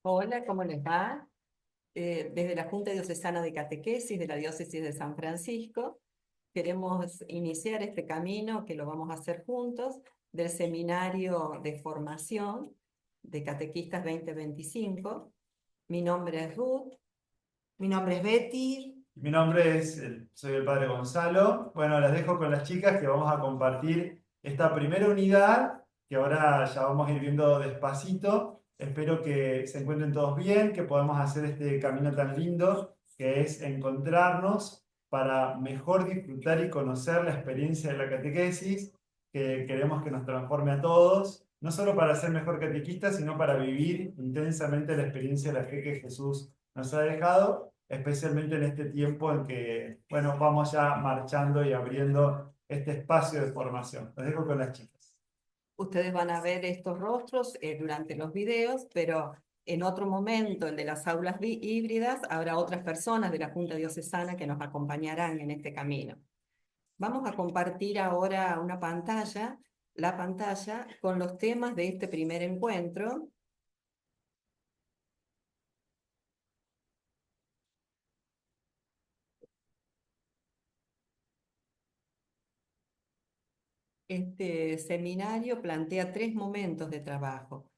Hola, ¿cómo les va? Desde la Junta Diocesana de Catequesis de la Diócesis de San Francisco, queremos iniciar este camino que lo vamos a hacer juntos del Seminario de Formación de Catequistas 2025. Mi nombre es Ruth. Mi nombre es Betty. Mi nombre es, soy el padre Gonzalo. Bueno, las dejo con las chicas que vamos a compartir esta primera unidad que ahora ya vamos a ir viendo despacito. Espero que se encuentren todos bien, que podamos hacer este camino tan lindo que es encontrarnos para mejor disfrutar y conocer la experiencia de la catequesis, que queremos que nos transforme a todos, no solo para ser mejor catequistas, sino para vivir intensamente la experiencia de la fe que Jesús nos ha dejado, especialmente en este tiempo en que, bueno, vamos ya marchando y abriendo este espacio de formación. Los dejo con las chicas. Ustedes van a ver estos rostros durante los videos, pero en otro momento, el de las aulas híbridas, habrá otras personas de la Junta Diocesana que nos acompañarán en este camino. Vamos a compartir ahora una pantalla, la pantalla con los temas de este primer encuentro. Este seminario plantea tres momentos de trabajo.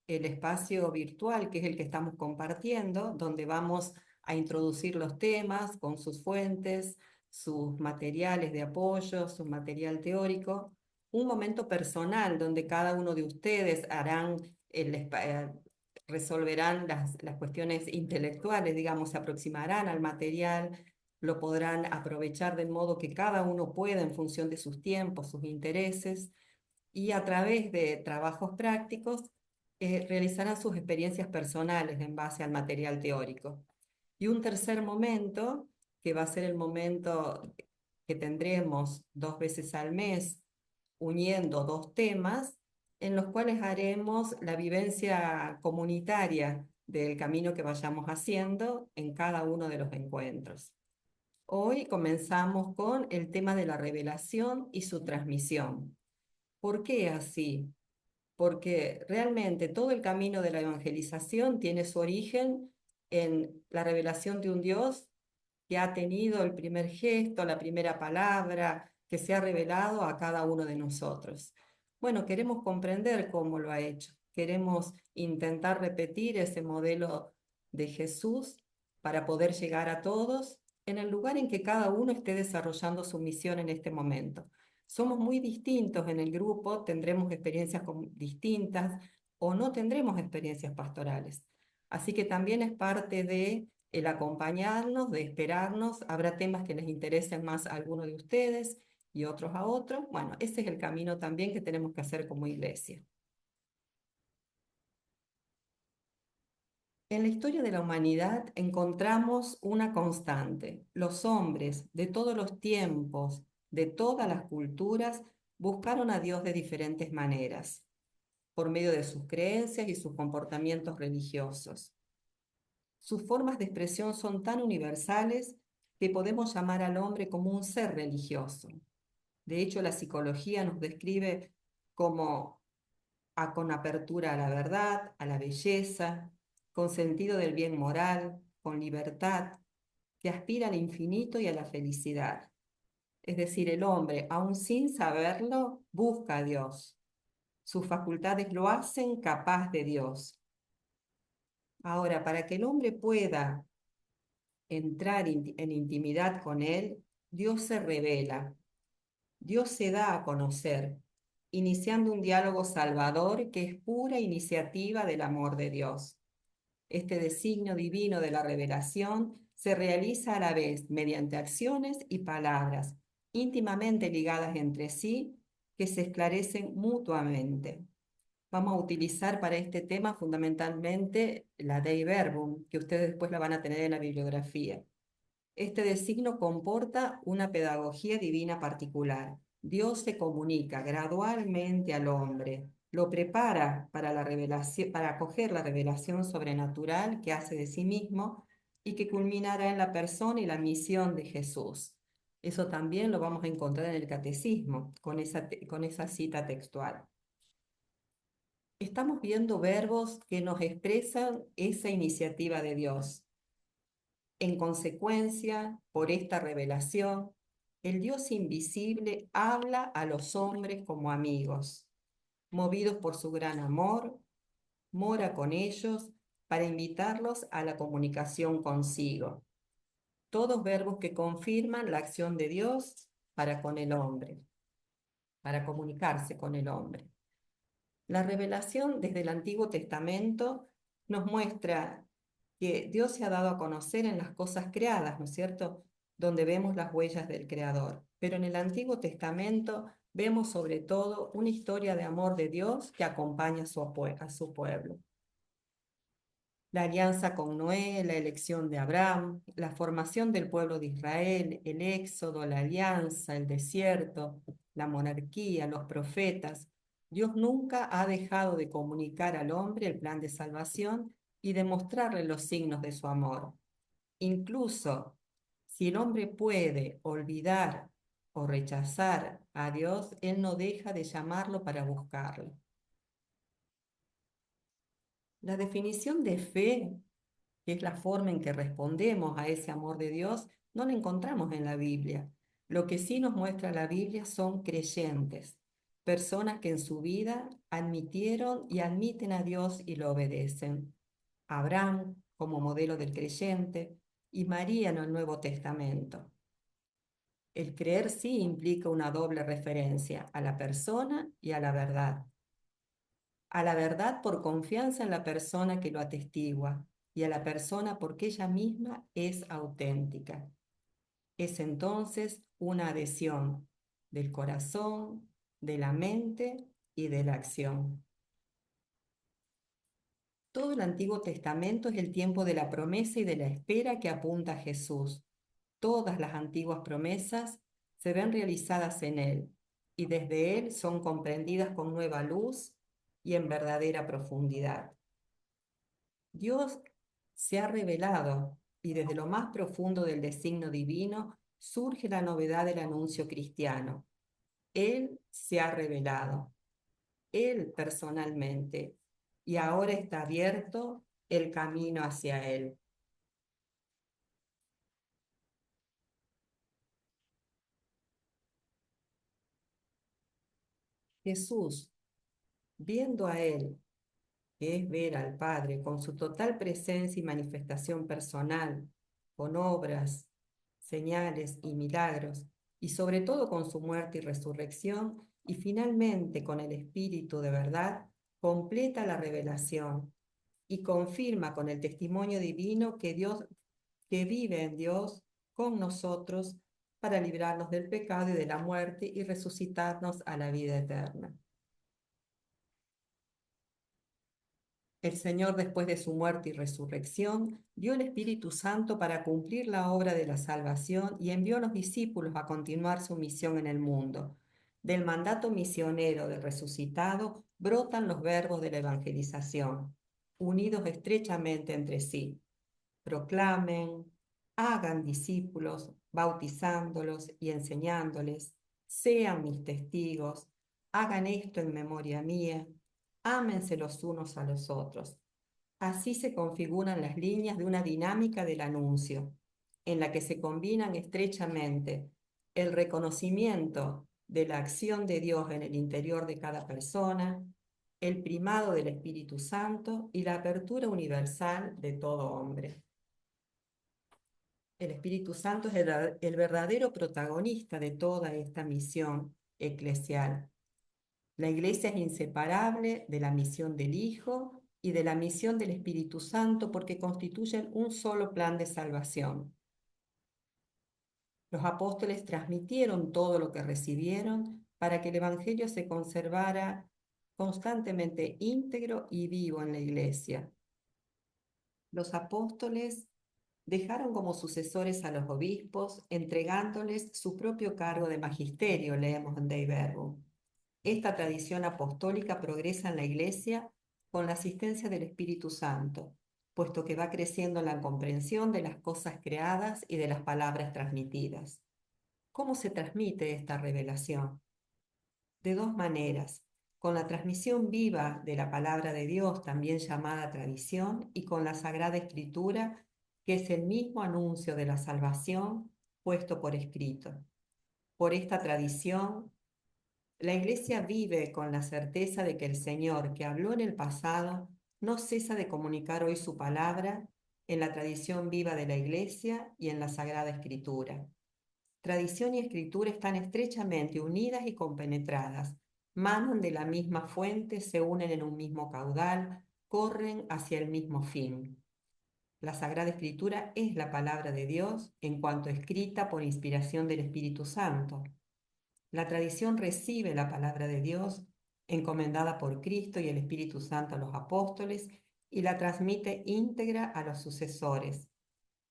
El espacio virtual, que es el que estamos compartiendo, donde vamos a introducir los temas con sus fuentes, sus materiales de apoyo, su material teórico. Un momento personal, donde cada uno de ustedes resolverán las cuestiones intelectuales, digamos, se aproximarán al material, lo podrán aprovechar de modo que cada uno pueda en función de sus tiempos, sus intereses, y a través de trabajos prácticos realizarán sus experiencias personales en base al material teórico. Y un tercer momento, que va a ser el momento que tendremos 2 veces al mes, uniendo dos temas, en los cuales haremos la vivencia comunitaria del camino que vayamos haciendo en cada uno de los encuentros. Hoy comenzamos con el tema de la revelación y su transmisión. ¿Por qué así? Porque realmente todo el camino de la evangelización tiene su origen en la revelación de un Dios que ha tenido el primer gesto, la primera palabra, que se ha revelado a cada uno de nosotros. Bueno, queremos comprender cómo lo ha hecho. Queremos intentar repetir ese modelo de Jesús para poder llegar a todos en el lugar en que cada uno esté desarrollando su misión en este momento. Somos muy distintos en el grupo, tendremos experiencias distintas o no tendremos experiencias pastorales. Así que también es parte de el acompañarnos, de esperarnos. Habrá temas que les interesen más a alguno de ustedes y otros a otros. Bueno, ese es el camino también que tenemos que hacer como iglesia. En la historia de la humanidad encontramos una constante. Los hombres de todos los tiempos, de todas las culturas, buscaron a Dios de diferentes maneras, por medio de sus creencias y sus comportamientos religiosos. Sus formas de expresión son tan universales que podemos llamar al hombre como un ser religioso. De hecho, la psicología nos describe como con apertura a la verdad, a la belleza, con sentido del bien moral, con libertad, que aspira al infinito y a la felicidad. Es decir, el hombre, aun sin saberlo, busca a Dios. Sus facultades lo hacen capaz de Dios. Ahora, para que el hombre pueda entrar en intimidad con Él, Dios se revela, Dios se da a conocer, iniciando un diálogo salvador que es pura iniciativa del amor de Dios. Este designio divino de la revelación se realiza a la vez mediante acciones y palabras íntimamente ligadas entre sí que se esclarecen mutuamente. Vamos a utilizar para este tema fundamentalmente la Dei Verbum, que ustedes después la van a tener en la bibliografía. Este designo comporta una pedagogía divina particular. Dios se comunica gradualmente al hombre, lo prepara para la revelación, para acoger la revelación sobrenatural que hace de sí mismo y que culminará en la persona y la misión de Jesús. Eso también lo vamos a encontrar en el catecismo, con esa cita textual. Estamos viendo verbos que nos expresan esa iniciativa de Dios. En consecuencia, por esta revelación, el Dios invisible habla a los hombres como amigos. Movidos por su gran amor, mora con ellos para invitarlos a la comunicación consigo. Todos verbos que confirman la acción de Dios para con el hombre, para comunicarse con el hombre. La revelación desde el Antiguo Testamento nos muestra que Dios se ha dado a conocer en las cosas creadas, ¿no es cierto? Donde vemos las huellas del Creador. Pero en el Antiguo Testamento vemos sobre todo una historia de amor de Dios que acompaña a su pueblo. La alianza con Noé, la elección de Abraham, la formación del pueblo de Israel, el éxodo, la alianza, el desierto, la monarquía, los profetas. Dios nunca ha dejado de comunicar al hombre el plan de salvación y de mostrarle los signos de su amor. Incluso si el hombre puede olvidar o rechazar a Dios, Él no deja de llamarlo para buscarlo. La definición de fe, que es la forma en que respondemos a ese amor de Dios, no la encontramos en la Biblia. Lo que sí nos muestra la Biblia son creyentes, personas que en su vida admitieron y admiten a Dios y lo obedecen. Abraham como modelo del creyente y María en el Nuevo Testamento. El creer sí implica una doble referencia a la persona y a la verdad. A la verdad por confianza en la persona que lo atestigua y a la persona porque ella misma es auténtica. Es entonces una adhesión del corazón, de la mente y de la acción. Todo el Antiguo Testamento es el tiempo de la promesa y de la espera que apunta a Jesús. Todas las antiguas promesas se ven realizadas en Él y desde Él son comprendidas con nueva luz y en verdadera profundidad. Dios se ha revelado y desde lo más profundo del designio divino surge la novedad del anuncio cristiano. Él se ha revelado, Él personalmente, y ahora está abierto el camino hacia Él. Jesús, viendo a Él, que es ver al Padre con su total presencia y manifestación personal, con obras, señales y milagros, y sobre todo con su muerte y resurrección, y finalmente con el Espíritu de verdad, completa la revelación y confirma con el testimonio divino que Dios, que vive en Dios con nosotros para librarnos del pecado y de la muerte y resucitarnos a la vida eterna. El Señor, después de su muerte y resurrección, dio el Espíritu Santo para cumplir la obra de la salvación y envió a los discípulos a continuar su misión en el mundo. Del mandato misionero del resucitado brotan los verbos de la evangelización, unidos estrechamente entre sí. Proclamen, hagan discípulos, bautizándolos y enseñándoles, sean mis testigos, hagan esto en memoria mía, ámense los unos a los otros. Así se configuran las líneas de una dinámica del anuncio, en la que se combinan estrechamente el reconocimiento de la acción de Dios en el interior de cada persona, el primado del Espíritu Santo y la apertura universal de todo hombre. El Espíritu Santo es el verdadero protagonista de toda esta misión eclesial. La Iglesia es inseparable de la misión del Hijo y de la misión del Espíritu Santo porque constituyen un solo plan de salvación. Los apóstoles transmitieron todo lo que recibieron para que el Evangelio se conservara constantemente íntegro y vivo en la Iglesia. Los apóstoles dejaron como sucesores a los obispos, entregándoles su propio cargo de magisterio, leemos en Dei Verbum. Esta tradición apostólica progresa en la Iglesia con la asistencia del Espíritu Santo, puesto que va creciendo la comprensión de las cosas creadas y de las palabras transmitidas. ¿Cómo se transmite esta revelación? De dos maneras. con la transmisión viva de la palabra de Dios, también llamada tradición, y con la Sagrada Escritura, que es el mismo anuncio de la salvación puesto por escrito. Por esta tradición, la Iglesia vive con la certeza de que el Señor, que habló en el pasado, no cesa de comunicar hoy su palabra en la tradición viva de la Iglesia y en la Sagrada Escritura. Tradición y escritura están estrechamente unidas y compenetradas, manan de la misma fuente, se unen en un mismo caudal, corren hacia el mismo fin. La Sagrada Escritura es la palabra de Dios en cuanto escrita por inspiración del Espíritu Santo. La tradición recibe la palabra de Dios encomendada por Cristo y el Espíritu Santo a los apóstoles y la transmite íntegra a los sucesores,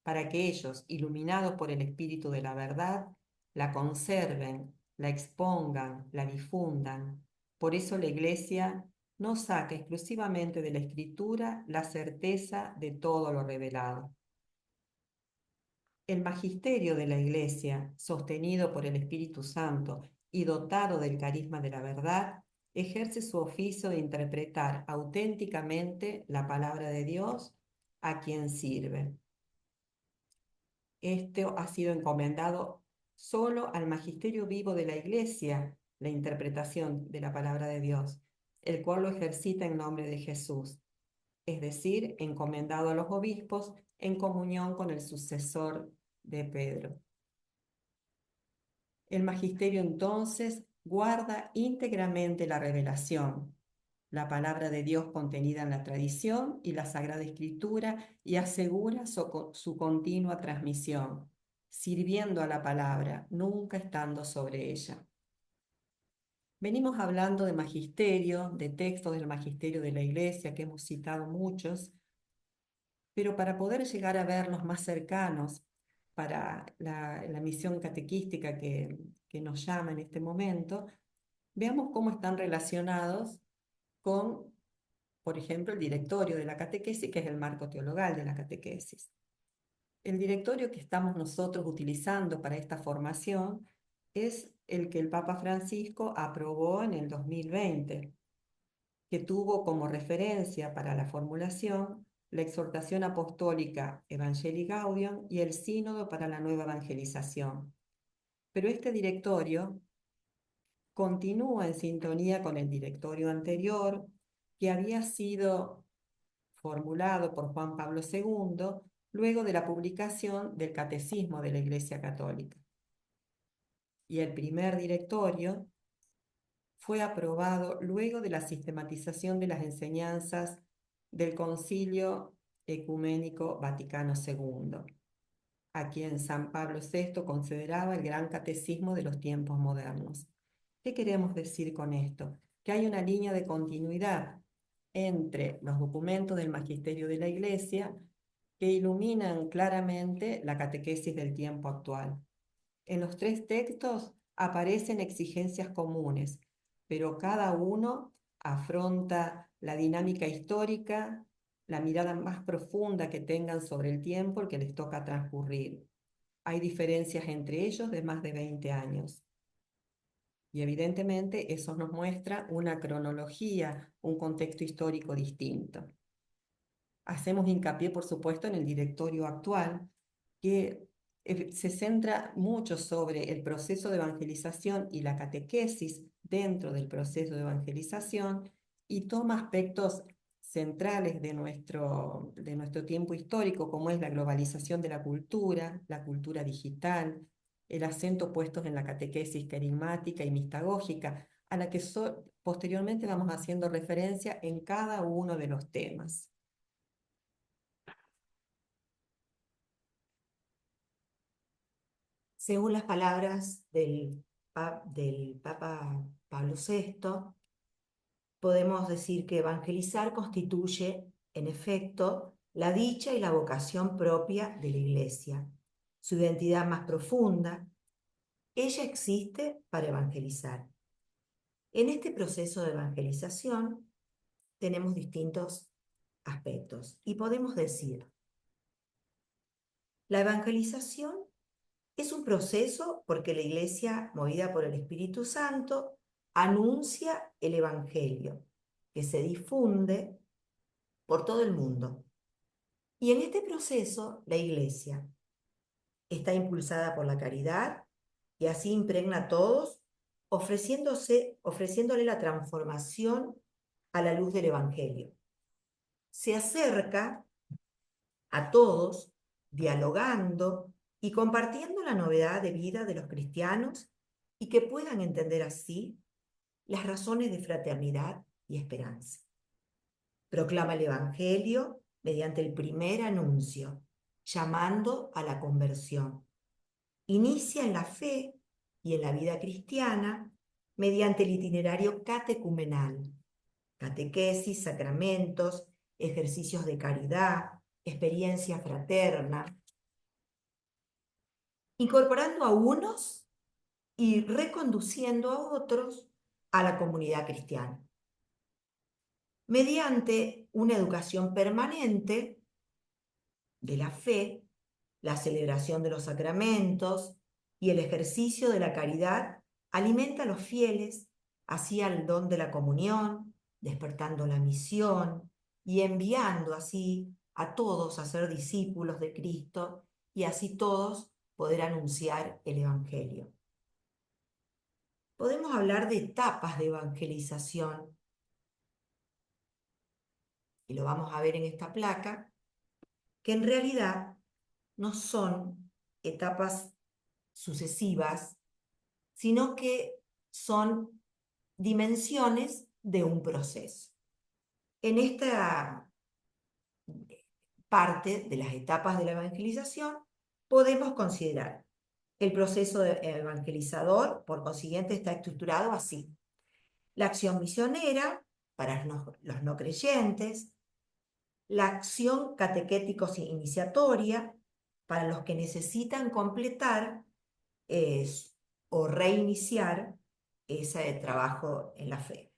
para que ellos, iluminados por el Espíritu de la verdad, la conserven, la expongan, la difundan. Por eso la Iglesia no saca exclusivamente de la Escritura la certeza de todo lo revelado. El magisterio de la Iglesia, sostenido por el Espíritu Santo y dotado del carisma de la verdad, ejerce su oficio de interpretar auténticamente la palabra de Dios a quien sirve. Esto ha sido encomendado solo al magisterio vivo de la Iglesia, la interpretación de la palabra de Dios, el cual lo ejercita en nombre de Jesús, es decir, encomendado a los obispos en comunión con el sucesor de Pedro. El magisterio entonces guarda íntegramente la revelación, la palabra de Dios contenida en la tradición y la Sagrada Escritura, y asegura su continua transmisión, sirviendo a la palabra, nunca estando sobre ella. Venimos hablando de magisterio, de textos del magisterio de la Iglesia, que hemos citado muchos, pero para poder llegar a verlos más cercanos, para la misión catequística que nos llama en este momento, veamos cómo están relacionados con, por ejemplo, el directorio de la catequesis, que es el marco teologal de la catequesis. El directorio que estamos nosotros utilizando para esta formación es el que el Papa Francisco aprobó en el 2020, que tuvo como referencia para la formulación la exhortación apostólica Evangelii Gaudium y el sínodo para la nueva evangelización. Pero este directorio continúa en sintonía con el directorio anterior, que había sido formulado por Juan Pablo II luego de la publicación del Catecismo de la Iglesia Católica. Y el primer directorio fue aprobado luego de la sistematización de las enseñanzas del Concilio Ecuménico Vaticano II, a quien San Pablo VI consideraba el gran catecismo de los tiempos modernos. ¿Qué queremos decir con esto? Que hay una línea de continuidad entre los documentos del Magisterio de la Iglesia que iluminan claramente la catequesis del tiempo actual. En los tres textos aparecen exigencias comunes, pero cada uno afronta la dinámica histórica, la mirada más profunda que tengan sobre el tiempo el que les toca transcurrir. Hay diferencias entre ellos de más de 20 años. Y evidentemente eso nos muestra una cronología, un contexto histórico distinto. Hacemos hincapié, por supuesto, en el directorio actual, que se centra mucho sobre el proceso de evangelización y la catequesis dentro del proceso de evangelización y toma aspectos centrales de nuestro tiempo histórico, como es la globalización de la cultura digital, el acento puesto en la catequesis carismática y mistagógica, a la que posteriormente vamos haciendo referencia en cada uno de los temas. Según las palabras del Papa Pablo VI, podemos decir que evangelizar constituye, en efecto, la dicha y la vocación propia de la Iglesia, su identidad más profunda. Ella existe para evangelizar. En este proceso de evangelización tenemos distintos aspectos y podemos decir, la evangelización es un proceso porque la Iglesia, movida por el Espíritu Santo, anuncia el Evangelio, que se difunde por todo el mundo. Y en este proceso, la Iglesia está impulsada por la caridad y así impregna a todos, ofreciéndole la transformación a la luz del Evangelio. Se acerca a todos, dialogando y compartiendo la novedad de vida de los cristianos y que puedan entender así las razones de fraternidad y esperanza. Proclama el Evangelio mediante el primer anuncio, llamando a la conversión. Inicia en la fe y en la vida cristiana mediante el itinerario catecumenal, catequesis, sacramentos, ejercicios de caridad, experiencia fraterna, incorporando a unos y reconduciendo a otros a la comunidad cristiana. Mediante una educación permanente de la fe, la celebración de los sacramentos y el ejercicio de la caridad, alimenta a los fieles hacia el don de la comunión, despertando la misión y enviando así a todos a ser discípulos de Cristo y así todos poder anunciar el Evangelio. Podemos hablar de etapas de evangelización y lo vamos a ver en esta placa, que en realidad no son etapas sucesivas, sino que son dimensiones de un proceso. En esta parte de las etapas de la evangelización podemos considerar el proceso evangelizador, por consiguiente está estructurado así. La acción misionera para los no creyentes, la acción catequéticos iniciatoria para los que necesitan completar o reiniciar ese trabajo en la fe.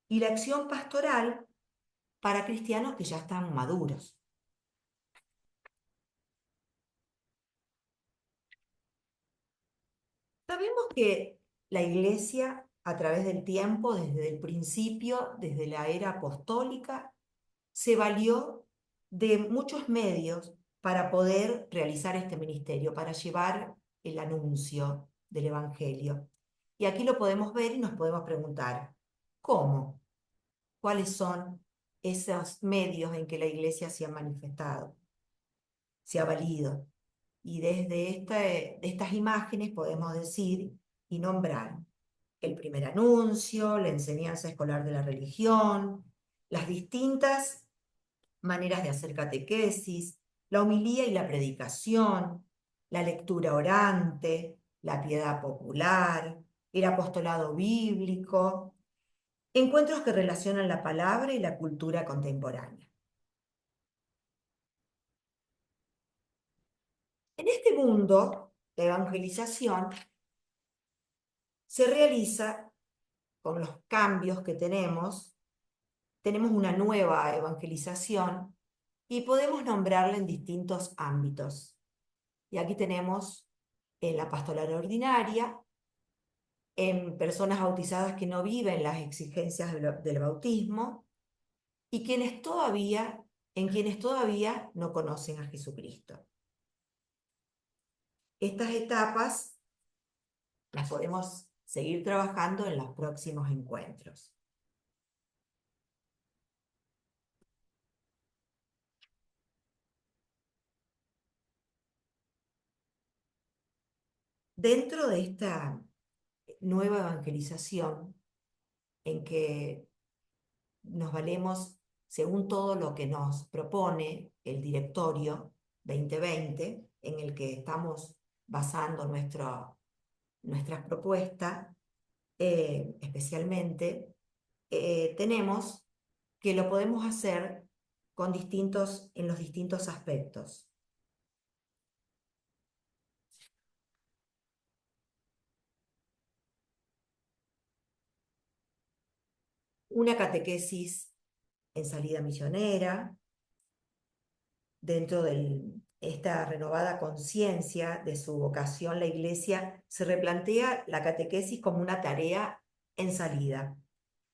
Y la acción pastoral para cristianos que ya están maduros. Sabemos que la Iglesia, a través del tiempo, desde el principio, desde la era apostólica, se valió de muchos medios para poder realizar este ministerio, para llevar el anuncio del Evangelio. Y aquí lo podemos ver y nos podemos preguntar, ¿cómo? ¿Cuáles son esos medios en que la Iglesia se ha manifestado, se ha valido? Y desde de estas imágenes podemos decir y nombrar el primer anuncio, la enseñanza escolar de la religión, las distintas maneras de hacer catequesis, la homilía y la predicación, la lectura orante, la piedad popular, el apostolado bíblico, encuentros que relacionan la palabra y la cultura contemporánea. En este mundo, la evangelización se realiza con los cambios que tenemos una nueva evangelización y podemos nombrarla en distintos ámbitos. Y aquí tenemos en la pastoral ordinaria, en personas bautizadas que no viven las exigencias del bautismo y en quienes todavía no conocen a Jesucristo. Estas etapas las podemos seguir trabajando en los próximos encuentros. Dentro de esta nueva evangelización, en que nos valemos según todo lo que nos propone el directorio 2020, en el que estamos basando nuestras propuestas, especialmente, tenemos que lo podemos hacer en los distintos aspectos. Una catequesis en salida misionera, dentro de esta renovada conciencia de su vocación, la Iglesia se replantea la catequesis como una tarea en salida.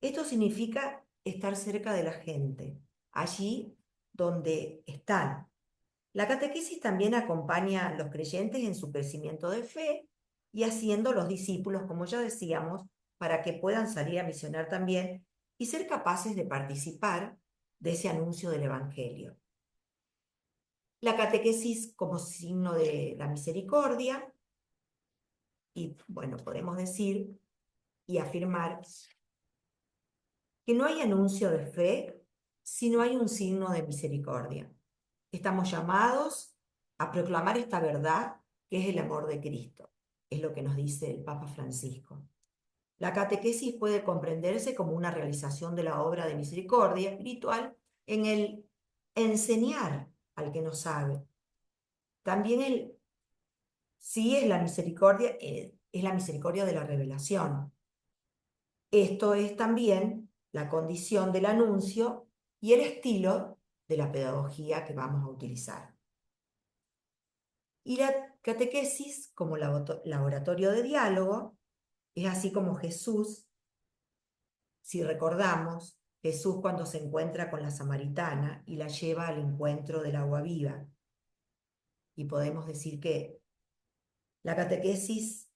Esto significa estar cerca de la gente, allí donde están. La catequesis también acompaña a los creyentes en su crecimiento de fe y haciendo los discípulos, como ya decíamos, para que puedan salir a misionar también y ser capaces de participar de ese anuncio del Evangelio. La catequesis como signo de la misericordia, y bueno, podemos decir y afirmar que no hay anuncio de fe si no hay un signo de misericordia. Estamos llamados a proclamar esta verdad que es el amor de Cristo, es lo que nos dice el Papa Francisco. La catequesis puede comprenderse como una realización de la obra de misericordia espiritual en el enseñar al que no sabe. También sí es la misericordia de la revelación. Esto es también la condición del anuncio y el estilo de la pedagogía que vamos a utilizar. Y la catequesis como laboratorio de diálogo es así como Jesús, si recordamos, Jesús cuando se encuentra con la samaritana y la lleva al encuentro del agua viva. Y podemos decir que la catequesis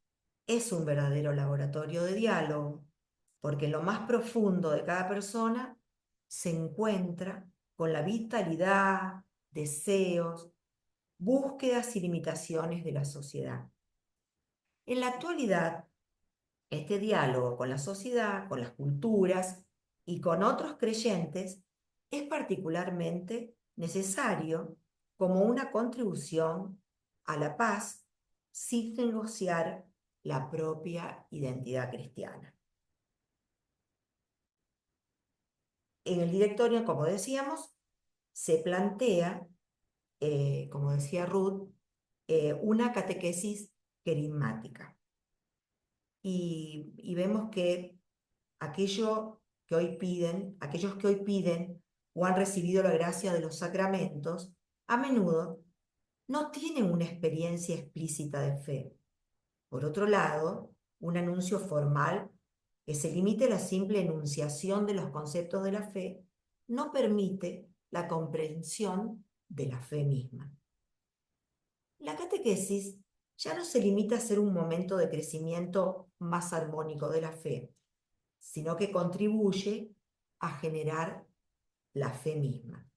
es un verdadero laboratorio de diálogo, porque en lo más profundo de cada persona se encuentra con la vitalidad, deseos, búsquedas y limitaciones de la sociedad. En la actualidad, este diálogo con la sociedad, con las culturas y con otros creyentes es particularmente necesario como una contribución a la paz sin negociar la propia identidad cristiana. En el directorio, como decíamos, se plantea, como decía Ruth, una catequesis querigmática. Y vemos que aquellos que hoy piden o han recibido la gracia de los sacramentos, a menudo no tienen una experiencia explícita de fe. Por otro lado, un anuncio formal que se limite a la simple enunciación de los conceptos de la fe no permite la comprensión de la fe misma. La catequesis ya no se limita a ser un momento de crecimiento más armónico de la fe, sino que contribuye a generar la fe misma.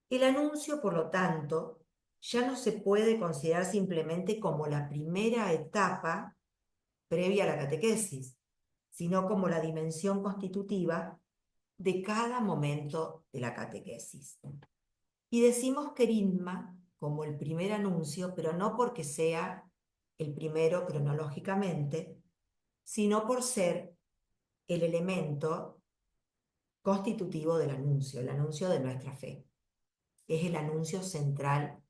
El anuncio, por lo tanto, ya no se puede considerar simplemente como la primera etapa previa a la catequesis, sino como la dimensión constitutiva de cada momento de la catequesis. Y decimos querigma como el primer anuncio, pero no porque sea el primero cronológicamente, sino por ser el elemento constitutivo del anuncio, el anuncio de nuestra fe. Es el anuncio central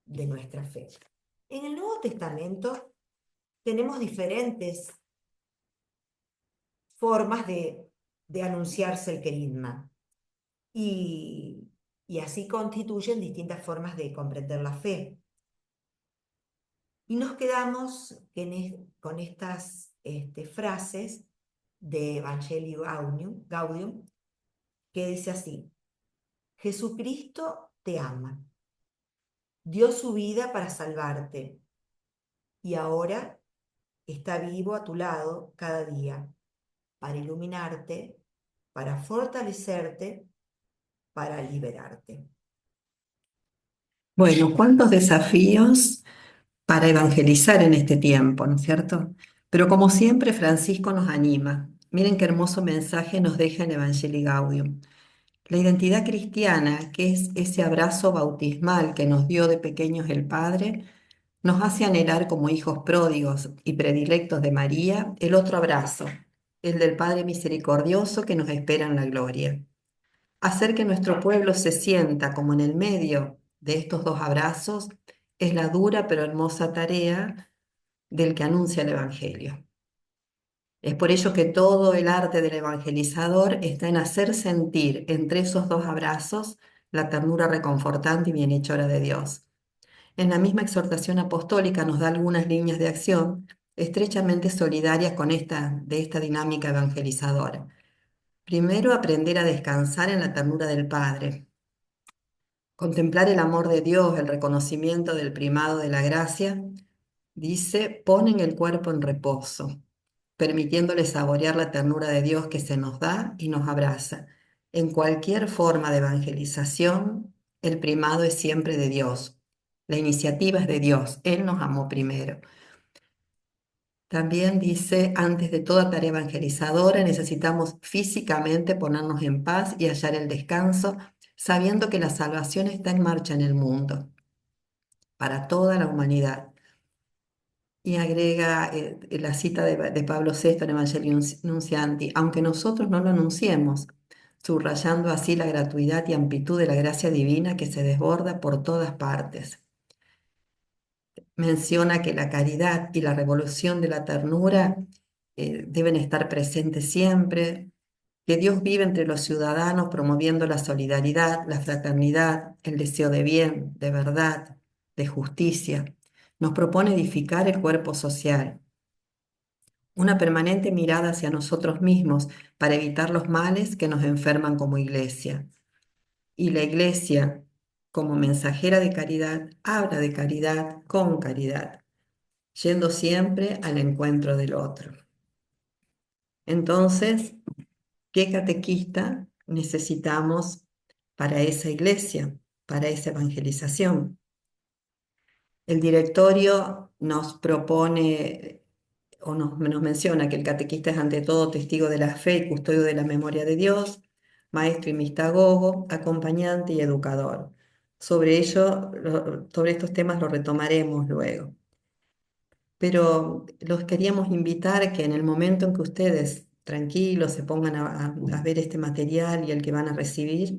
de nuestra fe. En el Nuevo Testamento tenemos diferentes formas de anunciarse el querigma y así constituyen distintas formas de comprender la fe. Y nos quedamos con estas frases de Evangelio Gaudium, que dice así: Jesucristo te ama, dio su vida para salvarte y ahora está vivo a tu lado cada día para iluminarte, para fortalecerte, para liberarte. Bueno, cuántos desafíos para evangelizar en este tiempo, ¿no es cierto? Pero como siempre, Francisco nos anima. Miren qué hermoso mensaje nos deja en Evangelii Gaudium. La identidad cristiana, que es ese abrazo bautismal que nos dio de pequeños el Padre, nos hace anhelar como hijos pródigos y predilectos de María el otro abrazo, el del Padre misericordioso que nos espera en la gloria. Hacer que nuestro pueblo se sienta como en el medio de estos dos abrazos es la dura pero hermosa tarea del que anuncia el Evangelio. Es por ello que todo el arte del evangelizador está en hacer sentir entre esos dos abrazos la ternura reconfortante y bienhechora de Dios. En la misma exhortación apostólica nos da algunas líneas de acción estrechamente solidarias de esta dinámica evangelizadora. Primero, aprender a descansar en la ternura del Padre, contemplar el amor de Dios, el reconocimiento del primado de la gracia, dice, ponen el cuerpo en reposo, permitiéndole saborear la ternura de Dios que se nos da y nos abraza. En cualquier forma de evangelización, el primado es siempre de Dios. La iniciativa es de Dios. Él nos amó primero. También dice, antes de toda tarea evangelizadora, necesitamos físicamente ponernos en paz y hallar el descanso, sabiendo que la salvación está en marcha en el mundo, para toda la humanidad. Y agrega la cita de Pablo VI en Evangelii Nuncianti, aunque nosotros no lo anunciemos, subrayando así la gratuidad y amplitud de la gracia divina que se desborda por todas partes. Menciona que la caridad y la revolución de la ternura deben estar presentes siempre, que Dios vive entre los ciudadanos promoviendo la solidaridad, la fraternidad, el deseo de bien, de verdad, de justicia. Nos propone edificar el cuerpo social, una permanente mirada hacia nosotros mismos para evitar los males que nos enferman como iglesia. Y la iglesia, como mensajera de caridad, habla de caridad con caridad, yendo siempre al encuentro del otro. Entonces, ¿qué catequista necesitamos para esa iglesia, para esa evangelización? El directorio nos propone o nos menciona que el catequista es ante todo testigo de la fe y custodio de la memoria de Dios, maestro y mistagogo, acompañante y educador. Sobre estos temas lo retomaremos luego. Pero los queríamos invitar a que en el momento en que ustedes tranquilos se pongan a ver este material y el que van a recibir,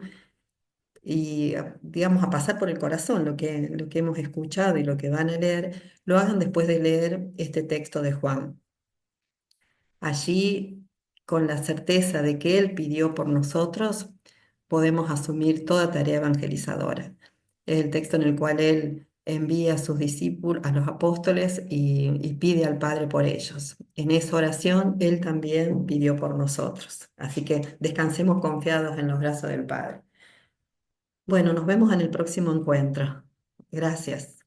y digamos a pasar por el corazón lo que hemos escuchado y lo que van a leer, lo hagan después de leer este texto de Juan. Allí, con la certeza de que Él pidió por nosotros, podemos asumir toda tarea evangelizadora. Es el texto en el cual Él envía a sus discípulos, a los apóstoles, y pide al Padre por ellos. En esa oración, Él también pidió por nosotros. Así que descansemos confiados en los brazos del Padre. Bueno, nos vemos en el próximo encuentro. Gracias.